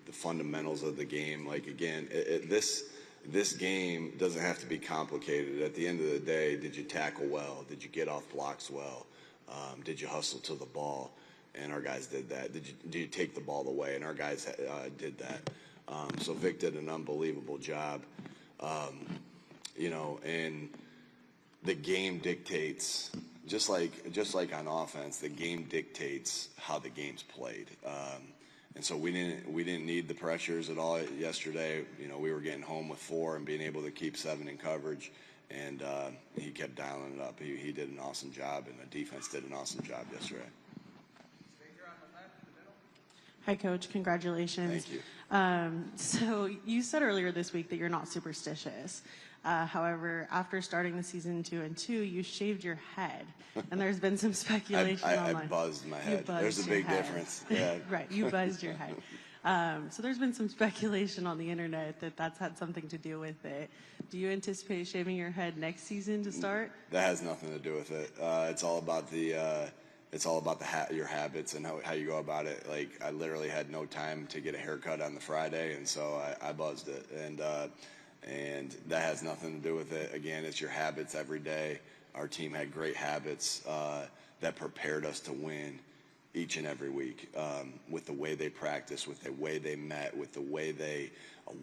the fundamentals of the game. Like, again, this game doesn't have to be complicated. At the end of the day, did you tackle well? Did you get off blocks well? Did you hustle to the ball? And our guys did that. Did you take the ball away? And our guys did that. So Vic did an unbelievable job. And the game dictates, just like on offense, the game dictates how the game's played. And so we didn't need the pressures at all yesterday. We were getting home with 4 and being able to keep 7 in coverage. And he kept dialing it up. He did an awesome job, and the defense did an awesome job yesterday. Hi, Coach. Congratulations. Thank you. So you said earlier this week that you're not superstitious. However, after starting the season 2-2, you shaved your head, and there's been some speculation I online. buzzed my head. There's a big difference. Yeah. Right, you buzzed your head. So there's been some speculation on the internet that that's had something to do with it. Do you anticipate shaving your head next season to start? That has nothing to do with it. It's all about your habits and how you go about it. Like, I literally had no time to get a haircut on the Friday, and so I buzzed it. And that has nothing to do with it. Again, it's your habits every day. Our team had great habits that prepared us to win each and every week, with the way they practiced, with the way they met, with the way they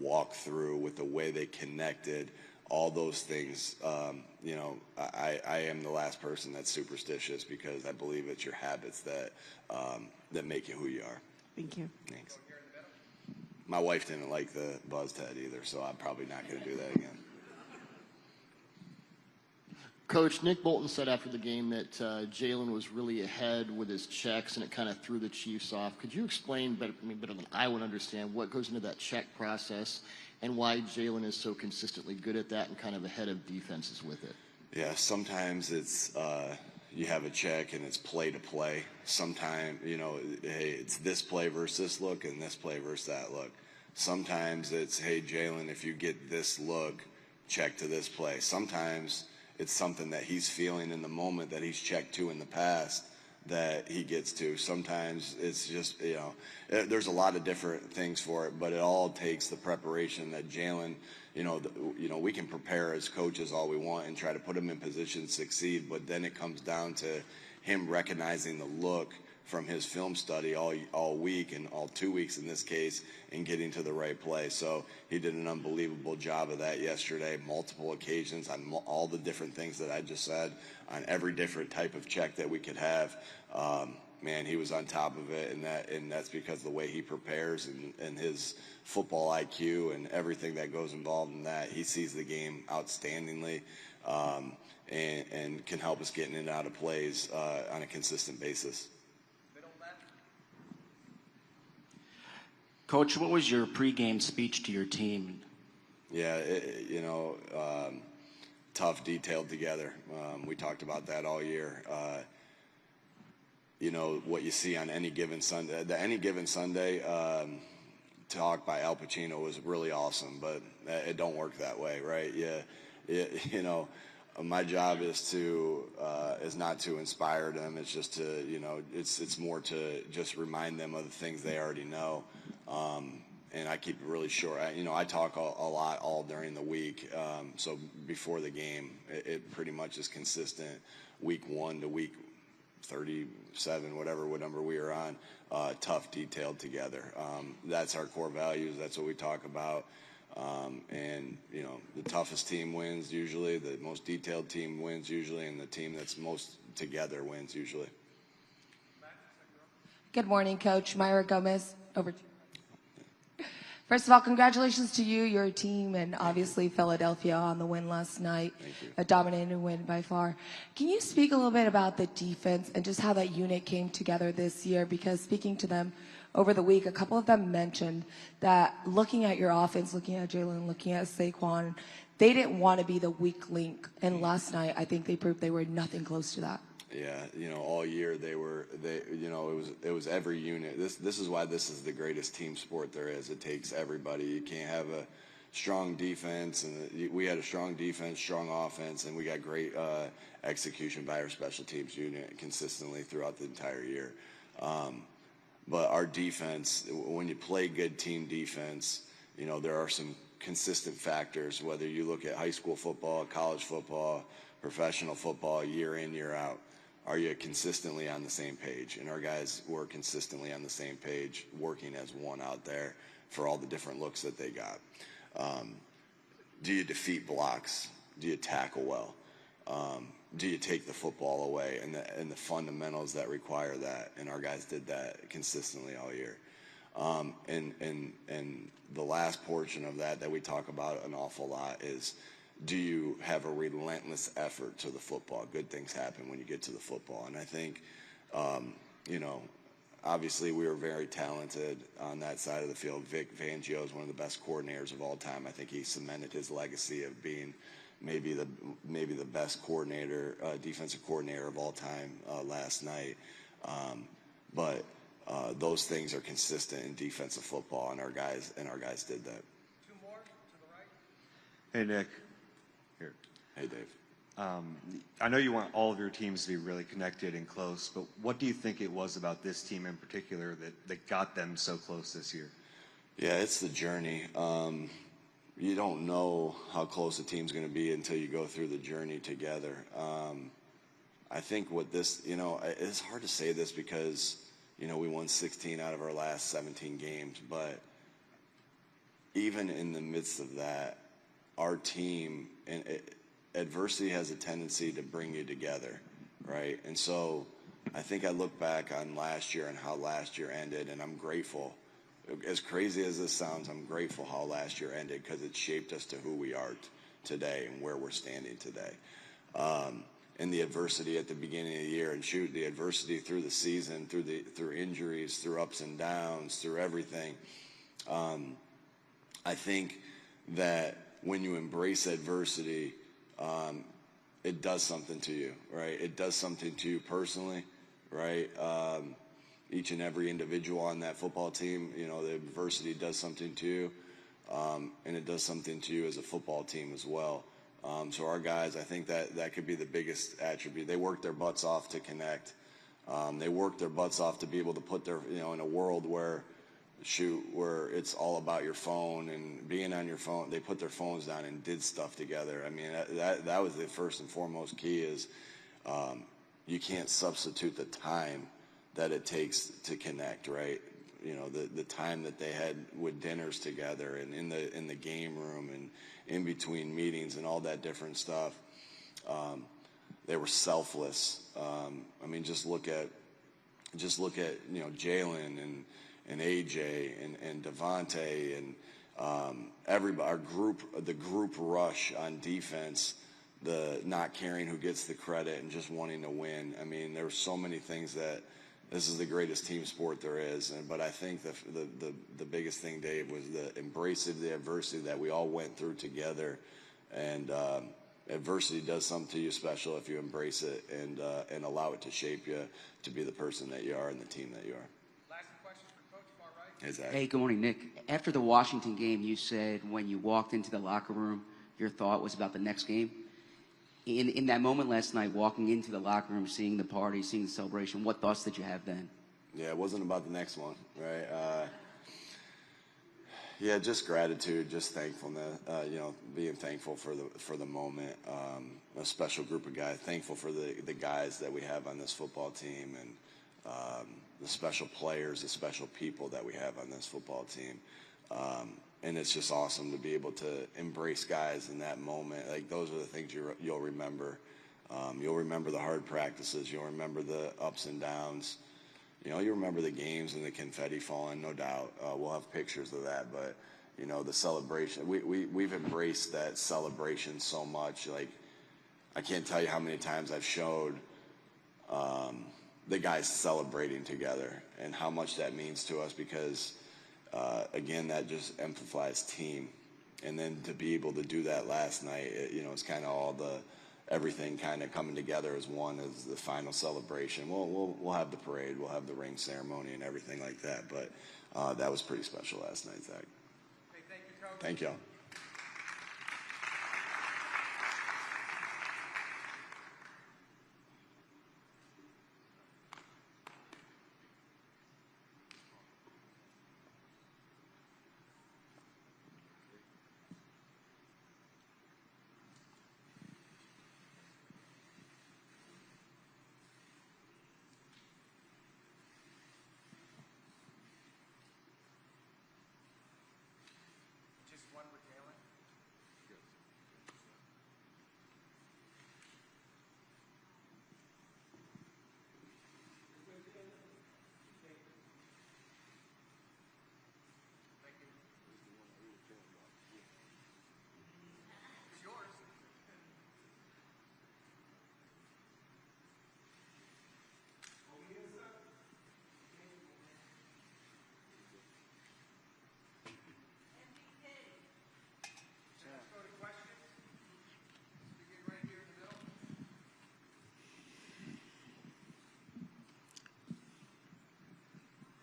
walked through, with the way they connected, all those things. I am the last person that's superstitious, because I believe it's your habits that make you who you are. Thank you. Thanks. My wife didn't like the buzzed head either, so I'm probably not going to do that again. Coach, Nick Bolton said after the game that Jalen was really ahead with his checks, and it kind of threw the Chiefs off. Could you explain better than I would understand what goes into that check process and why Jalen is so consistently good at that and kind of ahead of defenses with it? Yeah, sometimes it's you have a check and it's play to play. Sometimes, hey, it's this play versus this look and this play versus that look. Sometimes it's, hey, Jalen, if you get this look, check to this play. Sometimes it's something that he's feeling in the moment that he's checked to in the past that he gets to. Sometimes it's just, there's a lot of different things for it, but it all takes the preparation that Jalen, we can prepare as coaches all we want and try to put him in position to succeed, but then it comes down to him recognizing the look from his film study all week, and all 2 weeks in this case, and getting to the right play. So he did an unbelievable job of that yesterday, multiple occasions on all the different things that I just said, on every different type of check that we could have. Man, he was on top of it, and that's because the way he prepares and his football IQ and everything that goes involved in that. He sees the game outstandingly, and can help us get in and out of plays on a consistent basis. Coach, what was your pregame speech to your team? Yeah, tough, detailed together. We talked about that all year. What you see on Any Given Sunday. The Any Given Sunday talk by Al Pacino was really awesome, but it don't work that way, right? Yeah, my job is not to inspire them. It's just to, it's more to just remind them of the things they already know. And I keep it really short. I talk a lot all during the week. So before the game, it pretty much is consistent, week 1 to week 37, whatever number we are on, tough, detailed together. That's our core values. That's what we talk about. And the toughest team wins usually, the most detailed team wins usually, and the team that's most together wins usually. Good morning, Coach. Myra Gomez, over to you. First of all, congratulations to you, your team, and obviously Philadelphia on the win last night. Thank you. A dominating win by far. Can you speak a little bit about the defense and just how that unit came together this year? Because speaking to them over the week, a couple of them mentioned that looking at your offense, looking at Jalen, looking at Saquon, they didn't want to be the weak link. And last night, I think they proved they were nothing close to that. Yeah, all year it was every unit. This is why this is the greatest team sport there is. It takes everybody. You can't have a strong defense, and we had a strong defense, strong offense, and we got great execution by our special teams unit consistently throughout the entire year. But our defense, when you play good team defense, you know, there are some consistent factors, whether you look at high school football, college football, professional football, year in, year out. Are you consistently on the same page? And our guys were consistently on the same page, working as one out there for all the different looks that they got. Do you defeat blocks? Do you tackle well? Do you take the football away? And the fundamentals that require that. And our guys did that consistently all year. And the last portion of that we talk about an awful lot is, do you have a relentless effort to the football? Good things happen when you get to the football. And I think, you know, obviously we were very talented on that side of the field. Vic Fangio is one of the best coordinators of all time. I think he cemented his legacy of being maybe the best coordinator, defensive coordinator of all time last night. But those things are consistent in defensive football, and our guys did that. Two more to the right. Hey, Nick. Here. Hey, Dave. I know you want all of your teams to be really connected and close, but what do you think it was about this team in particular that got them so close this year? Yeah, it's the journey. You don't know how close a team's going to be until you go through the journey together. I think what this, you know, it's hard to say this because, you know, we won 16 out of our last 17 games, but even in the midst of that, our team, and adversity has a tendency to bring you together, right? And so I think I look back on last year and how last year ended, and I'm grateful. As crazy as this sounds, I'm grateful how last year ended because it shaped us to who we are today and where we're standing today. And the adversity at the beginning of the year, and shoot, the adversity through the season, through injuries, through ups and downs, through everything. I think that when you embrace adversity, it does something to you, right? It does something to you personally, right? Each and every individual on that football team, you know, the adversity does something to you, and it does something to you as a football team as well. So our guys, I think that could be the biggest attribute. They worked their butts off to connect. They worked their butts off to be able to put their, you know, in a world where it's all about your phone and being on your phone, they put their phones down and did stuff together. I mean, that was the first and foremost key is you can't substitute the time that it takes to connect, right? You know, the time that they had with dinners together and in the game room and in between meetings and all that different stuff. They were selfless. I mean, just look at you know, Jalen and AJ and Devontae and everybody, the group rush on defense, the not caring who gets the credit and just wanting to win. I mean, there were so many things that this is the greatest team sport there is. But I think the biggest thing, Dave, was the embrace of the adversity that we all went through together. And adversity does something to you special if you embrace it and allow it to shape you to be the person that you are and the team that you are. Hey, Zach. Hey, good morning, Nick. After the Washington game, you said when you walked into the locker room, your thought was about the next game. In that moment last night, walking into the locker room, seeing the party, seeing the celebration, what thoughts did you have then? Yeah, it wasn't about the next one, right? Yeah, just gratitude, just thankfulness. You know, being thankful for the moment. A special group of guys. Thankful for the guys that we have on this football team and the special players, the special people that we have on this football team. And it's just awesome to be able to embrace guys in that moment. Like, those are the things you'll remember. You'll remember the hard practices. You'll remember the ups and downs. You know, you remember the games and the confetti falling, no doubt. We'll have pictures of that. But, you know, the celebration. We've embraced that celebration so much. Like, I can't tell you how many times I've showed the guys celebrating together and how much that means to us because, again, that just amplifies team. And then to be able to do that last night, you know, it's kind of all everything kind of coming together as one as the final celebration. We'll have the parade, we'll have the ring ceremony and everything like that. But that was pretty special last night, Zach. Hey, thank you, Coach. Thank y'all.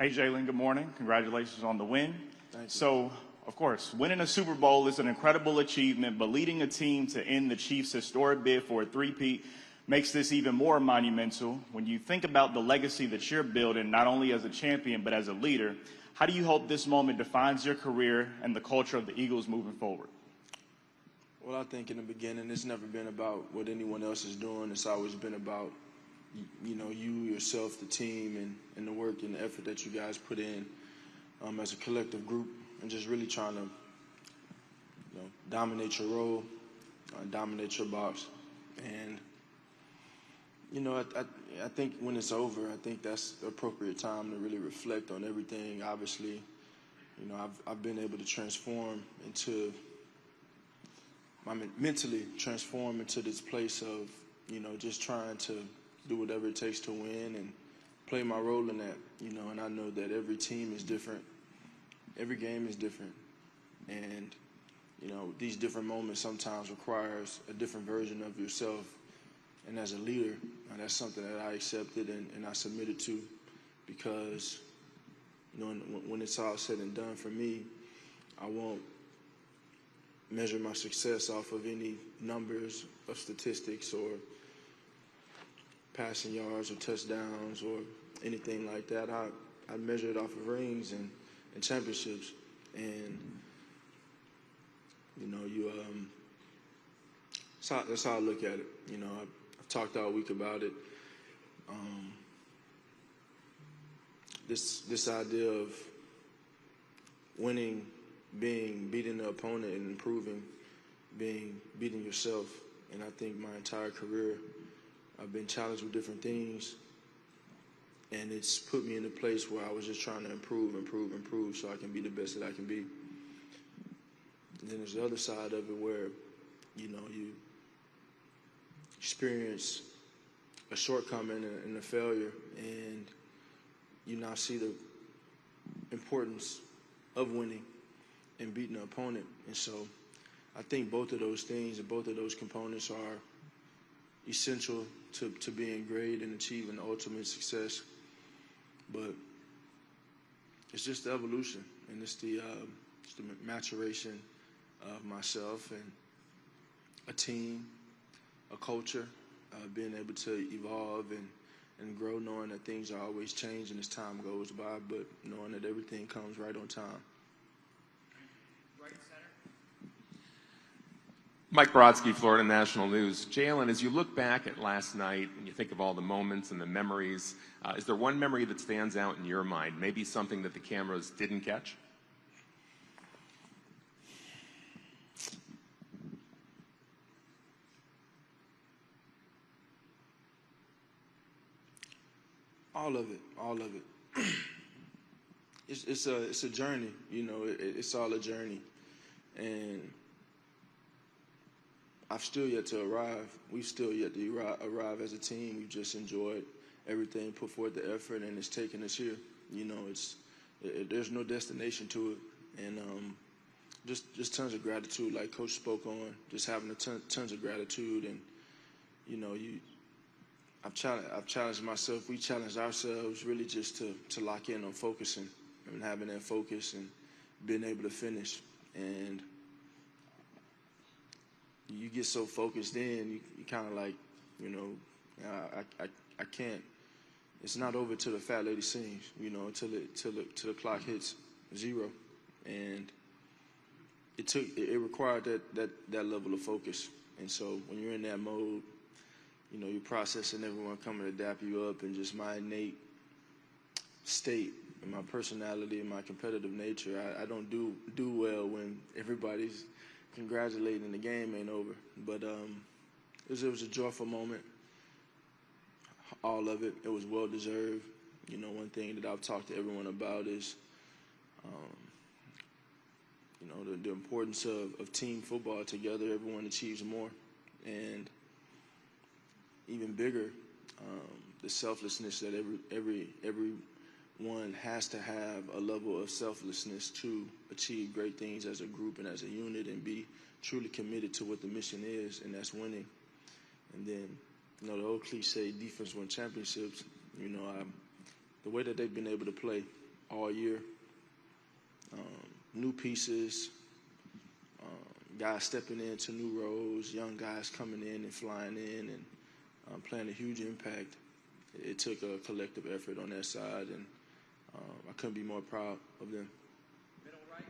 Hey, Jalen, good morning. Congratulations on the win. Thank you. So, of course, winning a Super Bowl is an incredible achievement, but leading a team to end the Chiefs' historic bid for a three-peat makes this even more monumental. When you think about the legacy that you're building, not only as a champion, but as a leader, how do you hope this moment defines your career and the culture of the Eagles moving forward? Well, I think in the beginning, it's never been about what anyone else is doing. It's always been about, you know, you, yourself, the team, and the work and the effort that you guys put in as a collective group, and just really trying to, you know, dominate your role, dominate your box. And, you know, I think when it's over, I think that's the appropriate time to really reflect on everything. Obviously, you know, I've been able to transform into, mentally transform into this place of, you know, just trying to do whatever it takes to win and play my role in that, you know, and I know that every team is different. Every game is different. And, you know, these different moments sometimes requires a different version of yourself. And as a leader, that's something that I accepted and I submitted to, because, you know, when it's all said and done for me, I won't measure my success off of any numbers of statistics or passing yards or touchdowns or anything like that. I measure it off of rings and championships. And, you know, that's how I look at it. You know, I've talked all week about it. This idea of winning, beating the opponent and improving, beating yourself. And I think my entire career, I've been challenged with different things, and it's put me in a place where I was just trying to improve so I can be the best that I can be. And then there's the other side of it where, you know, you experience a shortcoming and a failure, and you now see the importance of winning and beating the opponent. And so I think both of those things and both of those components are essential to being great and achieving ultimate success. But it's just the evolution, and it's the maturation of myself and a team, a culture, being able to evolve and grow, knowing that things are always changing as time goes by, but knowing that everything comes right on time. Right center. Mike Brodsky, Florida National News. Jalen, as you look back at last night and you think of all the moments and the memories, is there one memory that stands out in your mind, maybe something that the cameras didn't catch? All of it. It's a journey, you know. It's all a journey, and I've still yet to arrive. We've still yet to arrive as a team. We've just enjoyed everything, put forth the effort, and it's taken us here. You know, there's no destination to it, and just tons of gratitude, like Coach spoke on. Just having tons of gratitude, and you know, I've challenged myself. We challenged ourselves really just to lock in on focusing and having that focus and being able to finish. And you get so focused in, you kind of like, you know, I can't. It's not over till the fat lady sings, you know, till the clock hits 0. And it required that level of focus. And so when you're in that mode, you know, you're processing everyone coming to dap you up, and just my innate state and my personality and my competitive nature. I don't do well when everybody's congratulating the game ain't over. But it was a joyful moment. All of it. It was well deserved. You know, one thing that I've talked to everyone about is, you know, the importance of team football together. Everyone achieves more, and even bigger, the selflessness that everyone has to have a level of selflessness to achieve great things as a group and as a unit, and be truly committed to what the mission is, and that's winning. And then, you know, the old cliche, defense win championships. You know, the way that they've been able to play all year. New pieces, guys stepping into new roles, young guys coming in and flying in and playing a huge impact. It took a collective effort on that side, and I couldn't be more proud of them. Middle right.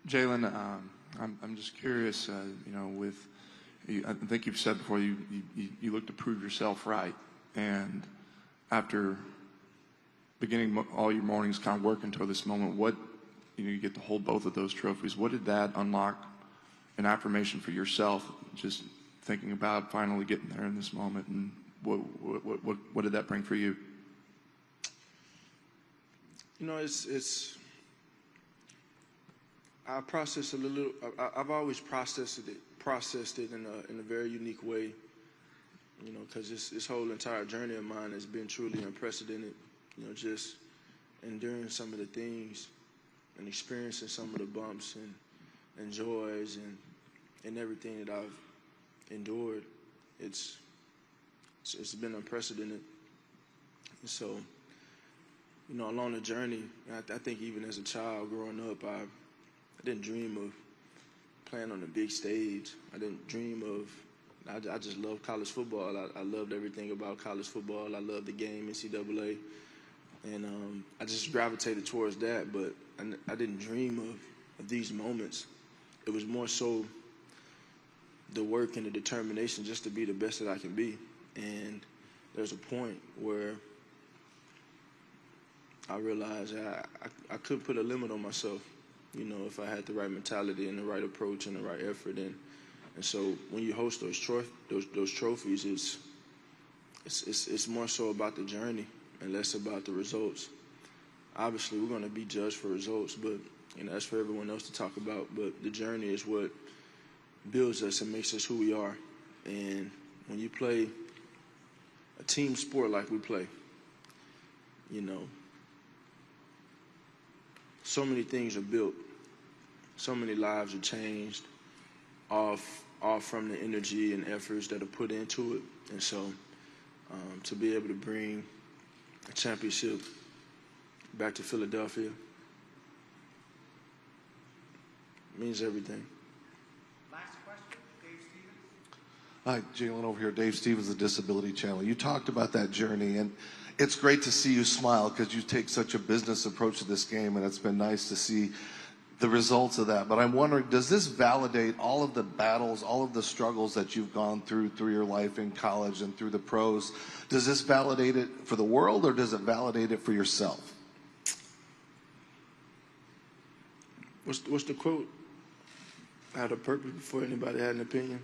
Jalen, I'm just curious, with I think you've said before you look to prove yourself right, and after beginning all your mornings kind of working toward this moment, what you get to hold both of those trophies. What did that unlock an affirmation for yourself? Just thinking about finally getting there in this moment, and what did that bring for you? It's I process a little. I've always processed it in a very unique way. Because this whole entire journey of mine has been truly unprecedented. Just enduring some of the things and experiencing some of the bumps and joys and everything that I've endured. It's been unprecedented. And so, along the journey, I think even as a child growing up, I didn't dream of playing on the big stage. I didn't dream of, I just loved college football. I loved everything about college football. I loved the game, NCAA. And I just gravitated towards that, but I didn't dream of these moments. It was more so the work and the determination just to be the best that I can be. And there's a point where I realized I could put a limit on myself, if I had the right mentality and the right approach and the right effort. And so when you host those trophies, it's more so about the journey and less about the results. Obviously, we're going to be judged for results, but that's for everyone else to talk about. But the journey is what builds us and makes us who we are. And when you play a team sport like we play, so many things are built, so many lives are changed, all from the energy and efforts that are put into it. And so to be able to bring a championship back to Philadelphia means everything. Last question, Dave Stevens. Hi, Jalen over here. Dave Stevens, the Disability Channel. You talked about that journey, and it's great to see you smile because you take such a business approach to this game, and it's been nice to see the results of that. But I'm wondering, does this validate all of the battles, all of the struggles that you've gone through your life in college and through the pros? Does this validate it for the world, or does it validate it for yourself? What's the quote? I had a purpose before anybody had an opinion.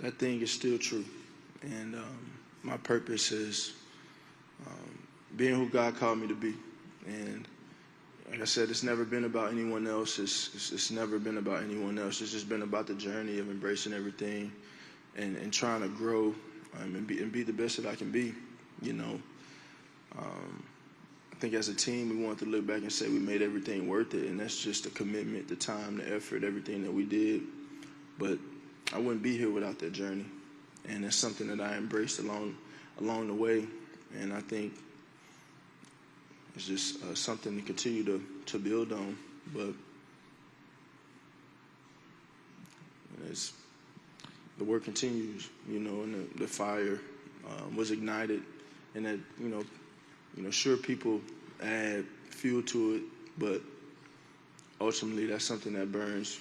That thing is still true. And my purpose is being who God called me to be. And like I said, it's never been about anyone else. It's never been about anyone else. It's just been about the journey of embracing everything and trying to grow and be the best that I can be. I think as a team, we want to look back and say we made everything worth it, and that's just the commitment, the time, the effort, everything that we did. But I wouldn't be here without that journey, and it's something that I embraced along the way, and I think it's just something to continue to build on. But the work continues, and the fire was ignited, and that sure, people add fuel to it, but ultimately that's something that burns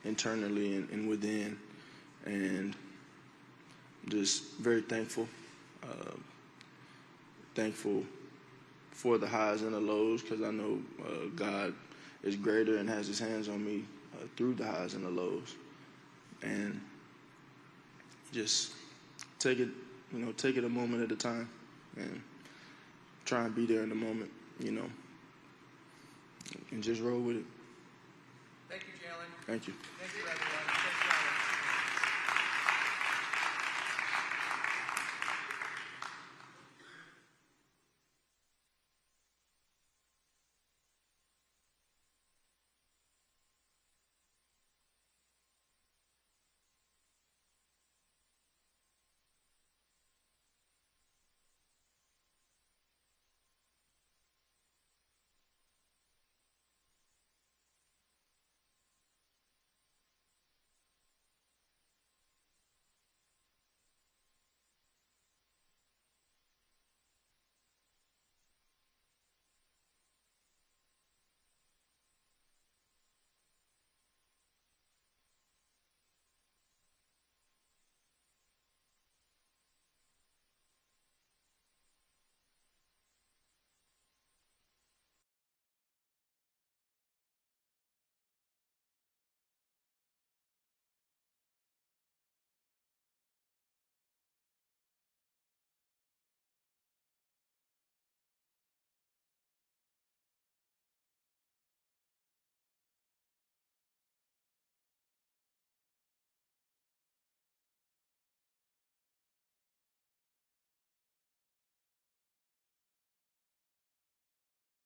internally and within. And just very thankful for the highs and the lows, because I know God is greater and has his hands on me through the highs and the lows. And just take it a moment at a time and try and be there in the moment, and just roll with it. Thank you, Jalen. Thank you. Thank you, everyone.